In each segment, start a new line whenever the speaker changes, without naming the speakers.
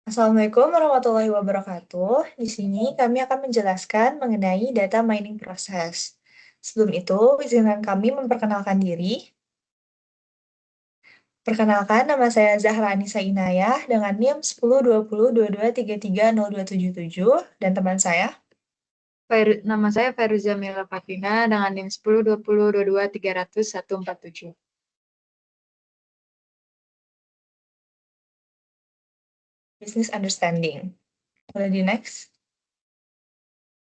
Assalamualaikum warahmatullahi wabarakatuh. Di sini kami akan menjelaskan mengenai data mining proses. Sebelum itu, izinkan kami memperkenalkan diri. Perkenalkan, nama saya Zahra Anissa Inayah dengan NIM 102022330277 dan teman saya.
Nama saya Feruza Mila Fatina dengan NIM 10202223000147.
Business Understanding. Boleh di next?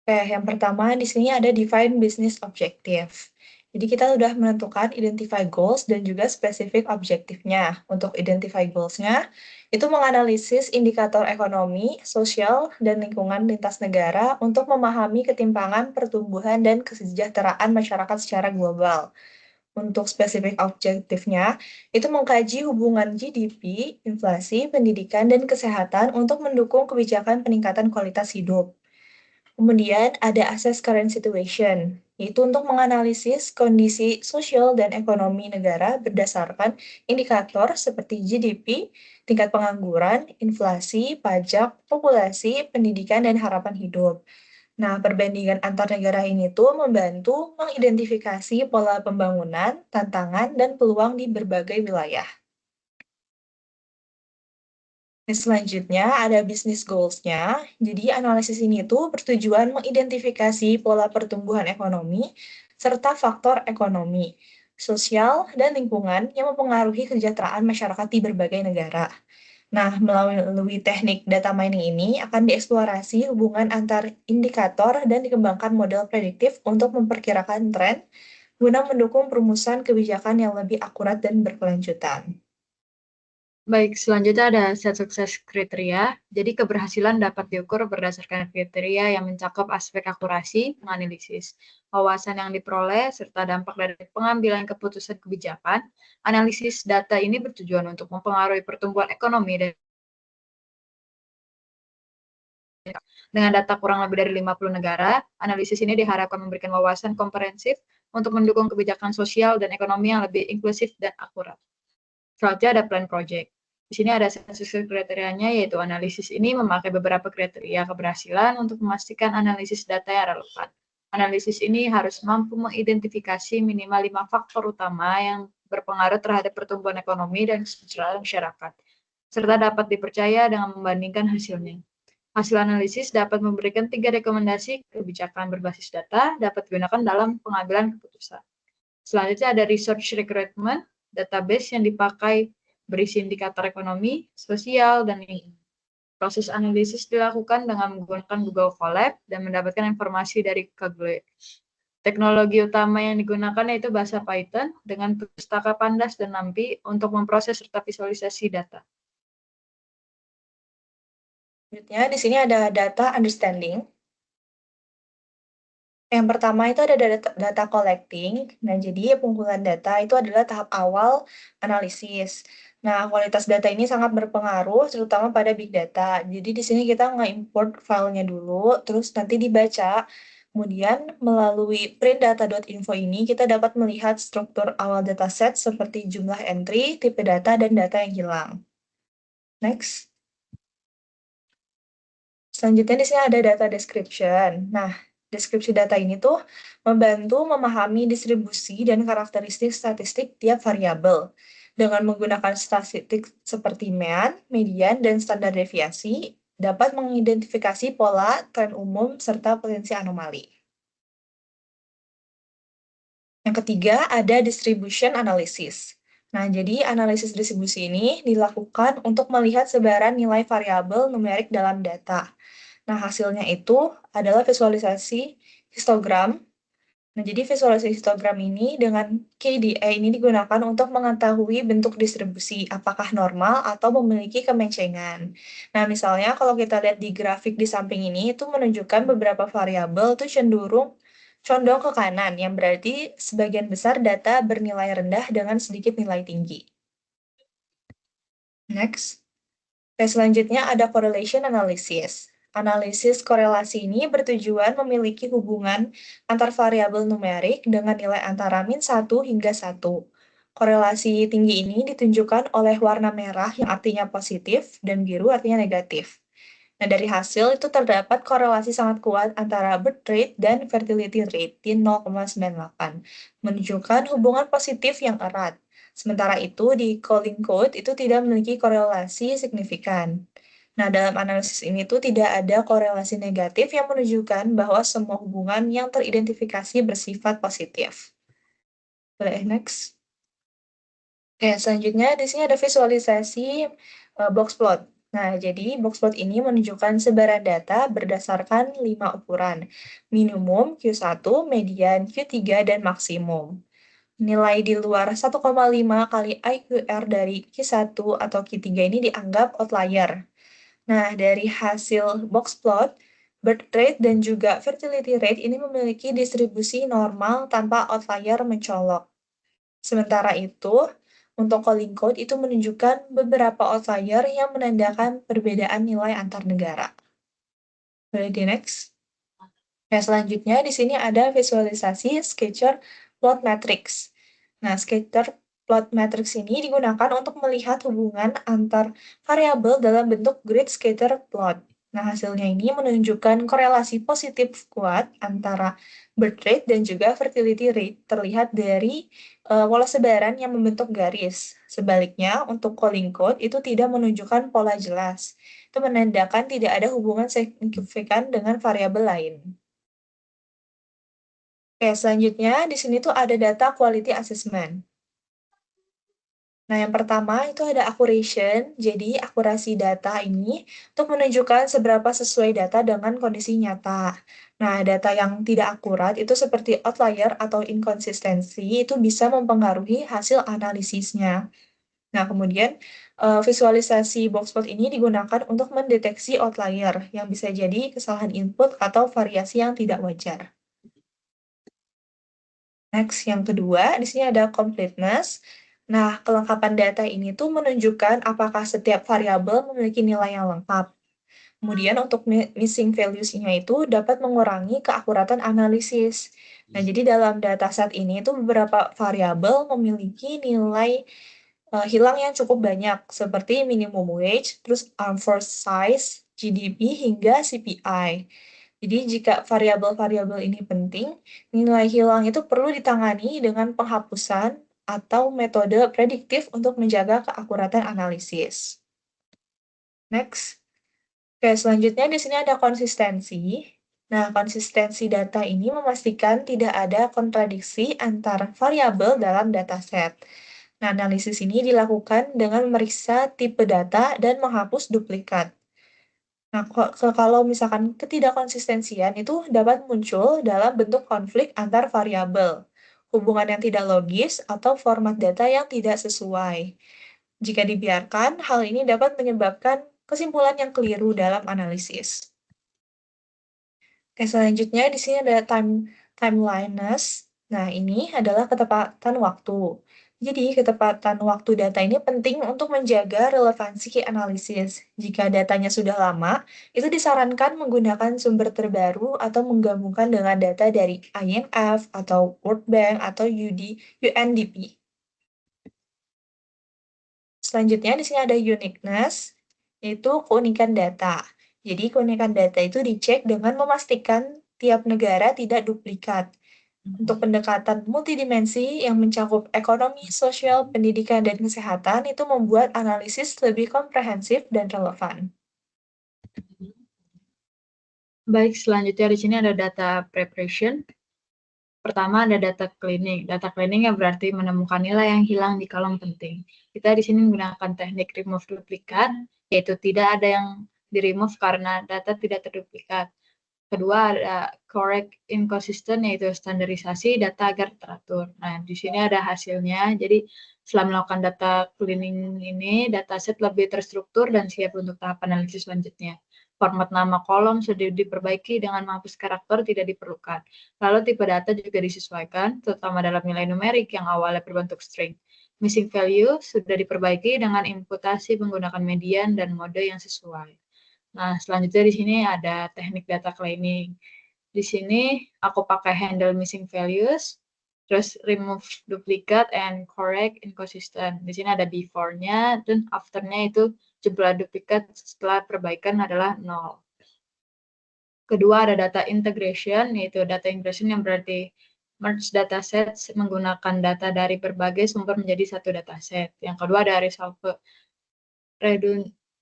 Oke, yang pertama di sini ada define business objective. Jadi kita sudah menentukan identify goals dan juga spesifik objektifnya. Untuk identify goals-nya, itu menganalisis indikator ekonomi, sosial, dan lingkungan lintas negara untuk memahami ketimpangan pertumbuhan dan kesejahteraan masyarakat secara global. Untuk spesifik objektifnya, itu mengkaji hubungan GDP, inflasi, pendidikan, dan kesehatan untuk mendukung kebijakan peningkatan kualitas hidup. Kemudian ada assess current situation, yaitu untuk menganalisis kondisi sosial dan ekonomi negara berdasarkan indikator seperti GDP, tingkat pengangguran, inflasi, pajak, populasi, pendidikan, dan harapan hidup. Nah, perbandingan antar negara ini tuh membantu mengidentifikasi pola pembangunan, tantangan, dan peluang di berbagai wilayah. Nah, selanjutnya ada business goals-nya. Jadi analisis ini tuh bertujuan mengidentifikasi pola pertumbuhan ekonomi serta faktor ekonomi, sosial, dan lingkungan yang mempengaruhi kesejahteraan masyarakat di berbagai negara. Nah, melalui teknik data mining ini akan dieksplorasi hubungan antar indikator dan dikembangkan model prediktif untuk memperkirakan tren guna mendukung perumusan kebijakan yang lebih akurat dan berkelanjutan.
Baik, selanjutnya ada set sukses kriteria. Jadi keberhasilan dapat diukur berdasarkan kriteria yang mencakup aspek akurasi, menganalisis, wawasan yang diperoleh, serta dampak dari pengambilan keputusan kebijakan. Analisis data ini bertujuan untuk mempengaruhi pertumbuhan ekonomi dan dengan data kurang lebih dari 50 negara, analisis ini diharapkan memberikan wawasan komprehensif untuk mendukung kebijakan sosial dan ekonomi yang lebih inklusif dan akurat. Selanjutnya ada plan project. Di sini ada satu kriterianya, yaitu analisis ini memakai beberapa kriteria keberhasilan untuk memastikan analisis data yang relevan. Analisis ini harus mampu mengidentifikasi minimal 5 faktor utama yang berpengaruh terhadap pertumbuhan ekonomi dan kesejahteraan masyarakat, serta dapat dipercaya dengan membandingkan hasilnya. Hasil analisis dapat memberikan 3 rekomendasi kebijakan berbasis data dapat digunakan dalam pengambilan keputusan. Selanjutnya ada research recruitment, database yang dipakai berisi indikator ekonomi, sosial, dan lingkungan. Proses analisis dilakukan dengan menggunakan Google Colab dan mendapatkan informasi dari Kaggle. Teknologi utama yang digunakan yaitu bahasa Python dengan pustaka Pandas dan NumPy untuk memproses serta visualisasi data.
Selanjutnya, di sini ada data understanding. Yang pertama itu ada data collecting. Nah, jadi pengumpulan data itu adalah tahap awal analisis. Nah, kualitas data ini sangat berpengaruh, terutama pada big data. Jadi di sini kita nge-import filenya dulu, terus nanti dibaca. Kemudian melalui printdata.info ini kita dapat melihat struktur awal dataset seperti jumlah entry, tipe data, dan data yang hilang. Next. Selanjutnya di sini ada data description. Nah, deskripsi data ini tuh membantu memahami distribusi dan karakteristik statistik tiap variabel. Dengan menggunakan statistik seperti mean, median, dan standar deviasi, dapat mengidentifikasi pola, tren umum, serta potensi anomali. Yang ketiga, ada distribution analysis. Nah, jadi analisis distribusi ini dilakukan untuk melihat sebaran nilai variabel numerik dalam data. Nah, hasilnya itu adalah visualisasi histogram. Nah, jadi visualisasi histogram ini dengan KDA ini digunakan untuk mengetahui bentuk distribusi, apakah normal atau memiliki kemencengan. Nah, misalnya kalau kita lihat di grafik di samping ini, itu menunjukkan beberapa variabel itu cenderung condong ke kanan, yang berarti sebagian besar data bernilai rendah dengan sedikit nilai tinggi. Next. Selanjutnya ada correlation analysis. Analisis korelasi ini bertujuan memiliki hubungan antar variabel numerik dengan nilai antara min 1 hingga 1. Korelasi tinggi ini ditunjukkan oleh warna merah yang artinya positif dan biru artinya negatif. Nah, dari hasil itu terdapat korelasi sangat kuat antara birth rate dan fertility rate di 0,98, menunjukkan hubungan positif yang erat. Sementara itu, di calling code itu tidak memiliki korelasi signifikan. Nah, dalam analisis ini tuh tidak ada korelasi negatif yang menunjukkan bahwa semua hubungan yang teridentifikasi bersifat positif. Boleh next. Oke, selanjutnya di sini ada visualisasi box plot. Nah, jadi box plot ini menunjukkan sebaran data berdasarkan 5 ukuran, minimum, Q1, median, Q3, dan maksimum. Nilai di luar 1,5 kali IQR dari Q1 atau Q3 ini dianggap outlier. Nah, dari hasil box plot, birth rate dan juga fertility rate ini memiliki distribusi normal tanpa outlier mencolok. Sementara itu, untuk calling code itu menunjukkan beberapa outlier yang menandakan perbedaan nilai antar negara. Boleh di next? Nah, selanjutnya di sini ada visualisasi scatter plot matrix. Nah, scatter plot matrix ini digunakan untuk melihat hubungan antar variabel dalam bentuk grid scatter plot. Nah, hasilnya ini menunjukkan korelasi positif kuat antara birth rate dan juga fertility rate terlihat dari pola sebaran yang membentuk garis. Sebaliknya, untuk calling code itu tidak menunjukkan pola jelas. Itu menandakan tidak ada hubungan signifikan dengan variabel lain. Oke, selanjutnya di sini tuh ada data quality assessment. Nah, yang pertama itu ada accuracy. Jadi, akurasi data ini untuk menunjukkan seberapa sesuai data dengan kondisi nyata. Nah, data yang tidak akurat itu seperti outlier atau inkonsistensi itu bisa mempengaruhi hasil analisisnya. Nah, kemudian visualisasi box plot ini digunakan untuk mendeteksi outlier yang bisa jadi kesalahan input atau variasi yang tidak wajar. Next, yang kedua, di sini ada completeness. Nah, kelengkapan data ini tuh menunjukkan apakah setiap variabel memiliki nilai yang lengkap. Kemudian untuk missing values-nya itu dapat mengurangi keakuratan analisis. Nah, jadi dalam dataset ini itu beberapa variabel memiliki nilai hilang yang cukup banyak, seperti minimum wage, terus armed force size, GDP, hingga CPI. Jadi jika variabel-variabel ini penting, nilai hilang itu perlu ditangani dengan penghapusan atau metode prediktif untuk menjaga keakuratan analisis. Next. Oke, selanjutnya di sini ada konsistensi. Nah, konsistensi data ini memastikan tidak ada kontradiksi antar variabel dalam dataset. Nah, analisis ini dilakukan dengan memeriksa tipe data dan menghapus duplikat. Nah, kalau misalkan ketidakkonsistensian itu dapat muncul dalam bentuk konflik antar variabel, hubungan yang tidak logis, atau format data yang tidak sesuai. Jika dibiarkan, hal ini dapat menyebabkan kesimpulan yang keliru dalam analisis. Oke, selanjutnya di sini ada timeliness. Nah, ini adalah ketepatan waktu. Jadi, ketepatan waktu data ini penting untuk menjaga relevansi analisis. Jika datanya sudah lama, itu disarankan menggunakan sumber terbaru atau menggabungkan dengan data dari IMF atau World Bank atau UNDP. Selanjutnya di sini ada uniqueness, yaitu keunikan data. Jadi keunikan data itu dicek dengan memastikan tiap negara tidak duplikat. Untuk pendekatan multidimensi yang mencakup ekonomi, sosial, pendidikan, dan kesehatan itu membuat analisis lebih komprehensif dan relevan.
Baik, selanjutnya di sini ada data preparation. Pertama ada data cleaning. Data cleaning yang berarti menemukan nilai yang hilang di kolom penting. Kita di sini menggunakan teknik remove duplikat, yaitu tidak ada yang di-remove karena data tidak terduplikat. Kedua ada correct inconsistent, yaitu standarisasi data agar teratur. Nah, di sini ada hasilnya. Jadi setelah melakukan data cleaning ini, dataset lebih terstruktur dan siap untuk tahap analisis selanjutnya. Format nama kolom sudah diperbaiki dengan menghapus karakter tidak diperlukan. Lalu tipe data juga disesuaikan, terutama dalam nilai numerik yang awalnya berbentuk string. Missing value sudah diperbaiki dengan imputasi menggunakan median dan mode yang sesuai. Nah, selanjutnya di sini ada teknik data cleaning. Di sini aku pakai handle missing values. Terus remove duplicate and correct inconsistent. Di sini ada before-nya dan after-nya itu jumlah duplikat setelah perbaikan adalah 0. Kedua ada data integration, yaitu data integration yang berarti merge dataset menggunakan data dari berbagai sumber menjadi satu dataset. Yang kedua ada resolve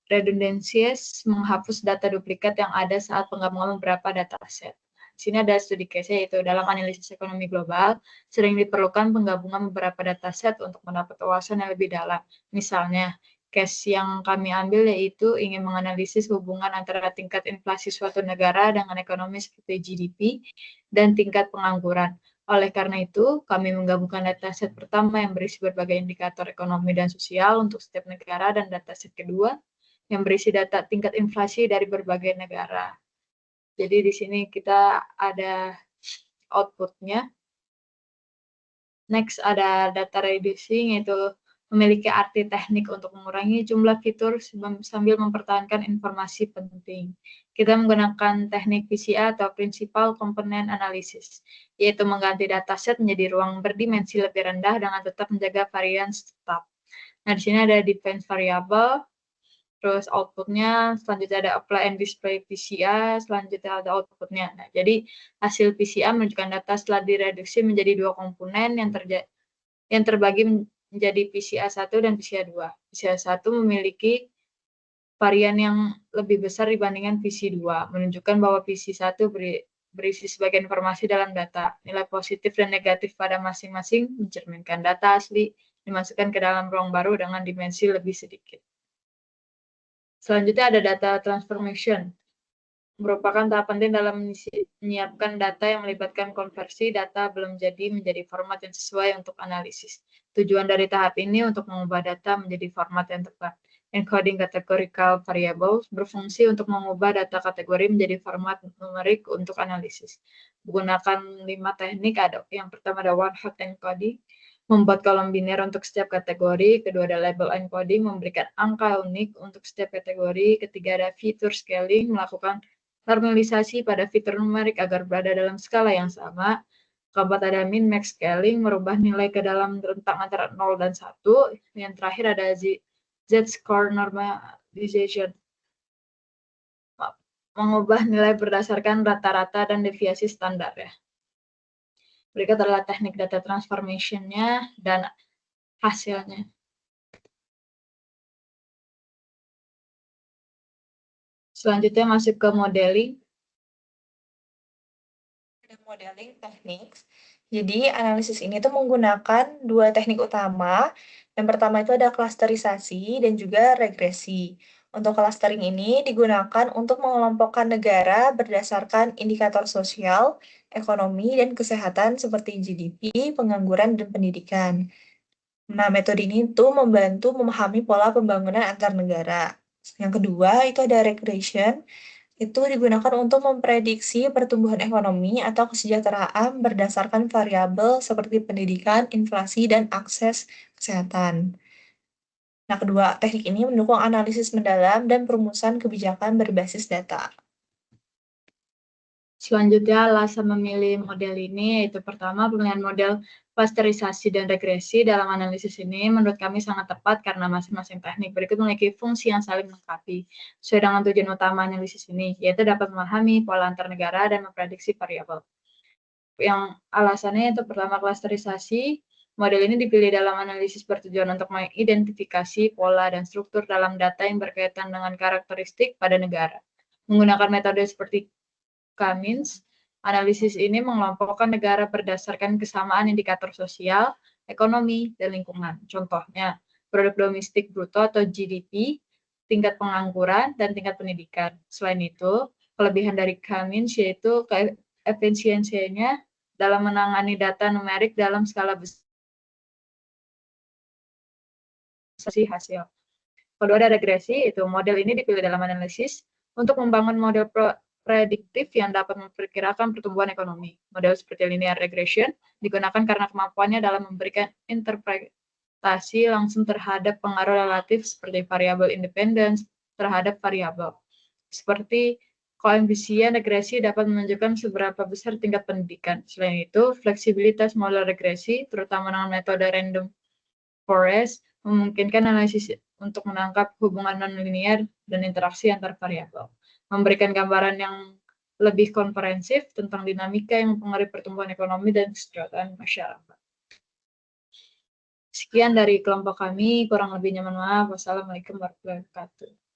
redundancies, menghapus data duplikat yang ada saat penggabungan beberapa dataset. Di sini ada studi case, yaitu dalam analisis ekonomi global, sering diperlukan penggabungan beberapa dataset untuk mendapat wawasan yang lebih dalam. Misalnya, case yang kami ambil yaitu ingin menganalisis hubungan antara tingkat inflasi suatu negara dengan ekonomi seperti GDP dan tingkat pengangguran. Oleh karena itu, kami menggabungkan dataset pertama yang berisi berbagai indikator ekonomi dan sosial untuk setiap negara dan dataset kedua yang berisi data tingkat inflasi dari berbagai negara. Jadi di sini kita ada output-nya. Next ada data reducing, yaitu memiliki arti teknik untuk mengurangi jumlah fitur sambil mempertahankan informasi penting. Kita menggunakan teknik PCA atau Principal Component Analysis, yaitu mengganti dataset menjadi ruang berdimensi lebih rendah dengan tetap menjaga variance tetap. Nah, di sini ada defense variable, terus outputnya, selanjutnya ada apply and display PCA, selanjutnya ada outputnya. Nah, jadi hasil PCA menunjukkan data setelah direduksi menjadi dua komponen yang terbagi menjadi PCA1 dan PCA2. PCA1 memiliki varian yang lebih besar dibandingkan PC2, menunjukkan bahwa PC1 berisi sebagian informasi dalam data. Nilai positif dan negatif pada masing-masing mencerminkan data asli dimasukkan ke dalam ruang baru dengan dimensi lebih sedikit. Selanjutnya ada data transformation, merupakan tahap penting dalam menyiapkan data yang melibatkan konversi data belum jadi menjadi format yang sesuai untuk analisis. Tujuan dari tahap ini untuk mengubah data menjadi format yang tepat. Encoding categorical variables berfungsi untuk mengubah data kategori menjadi format numerik untuk analisis. Menggunakan 5 teknik, ada yang pertama ada one-hot encoding, membuat kolom biner untuk setiap kategori. Kedua ada label encoding, memberikan angka unik untuk setiap kategori. Ketiga ada feature scaling, melakukan normalisasi pada fitur numerik agar berada dalam skala yang sama. Keempat ada min-max scaling, merubah nilai ke dalam rentang antara 0 dan 1. Yang terakhir ada z-score normalization, mengubah nilai berdasarkan rata-rata dan deviasi standar ya. Berikut adalah teknik data transformation-nya dan hasilnya. Selanjutnya masuk ke modeling.
Modeling teknik. Jadi analisis ini tuh menggunakan 2 teknik utama. Yang pertama itu ada klasterisasi dan juga regresi. Untuk clustering ini digunakan untuk mengelompokkan negara berdasarkan indikator sosial, ekonomi, dan kesehatan seperti GDP, pengangguran, dan pendidikan. Nah, metode ini tuh membantu memahami pola pembangunan antar negara. Yang kedua itu ada regression, itu digunakan untuk memprediksi pertumbuhan ekonomi atau kesejahteraan berdasarkan variabel seperti pendidikan, inflasi, dan akses kesehatan. Nah, kedua teknik ini mendukung analisis mendalam dan perumusan kebijakan berbasis data.
Selanjutnya, alasan memilih model ini yaitu pertama, pemilihan model klasterisasi dan regresi dalam analisis ini menurut kami sangat tepat karena masing-masing teknik berikut memiliki fungsi yang saling melengkapi sesuai dengan tujuan utama analisis ini, yaitu dapat memahami pola antar negara dan memprediksi variabel. Yang alasannya itu pertama, klasterisasi. Model ini dipilih dalam analisis bertujuan untuk mengidentifikasi pola dan struktur dalam data yang berkaitan dengan karakteristik pada negara. Menggunakan metode seperti K-means, analisis ini mengelompokkan negara berdasarkan kesamaan indikator sosial, ekonomi, dan lingkungan. Contohnya, produk domestik bruto atau GDP, tingkat pengangguran, dan tingkat pendidikan. Selain itu, kelebihan dari K-means yaitu efisiensinya dalam menangani data numerik dalam skala besar hasil. Kedua ada regresi, itu model ini dipilih dalam analisis untuk membangun model prediktif yang dapat memperkirakan pertumbuhan ekonomi. Model seperti linear regression digunakan karena kemampuannya dalam memberikan interpretasi langsung terhadap pengaruh relatif seperti variabel independence terhadap variabel. Seperti Koefisien regresi dapat menunjukkan seberapa besar tingkat pendidikan. Selain itu, fleksibilitas model regresi, terutama dengan metode random forest, memungkinkan analisis untuk menangkap hubungan nonlinear dan interaksi antar variabel, memberikan gambaran yang lebih komprehensif tentang dinamika yang mempengaruhi pertumbuhan ekonomi dan kesejahteraan masyarakat. Sekian dari kelompok kami, kurang lebihnya mohon maaf. Wassalamualaikum warahmatullahi wabarakatuh.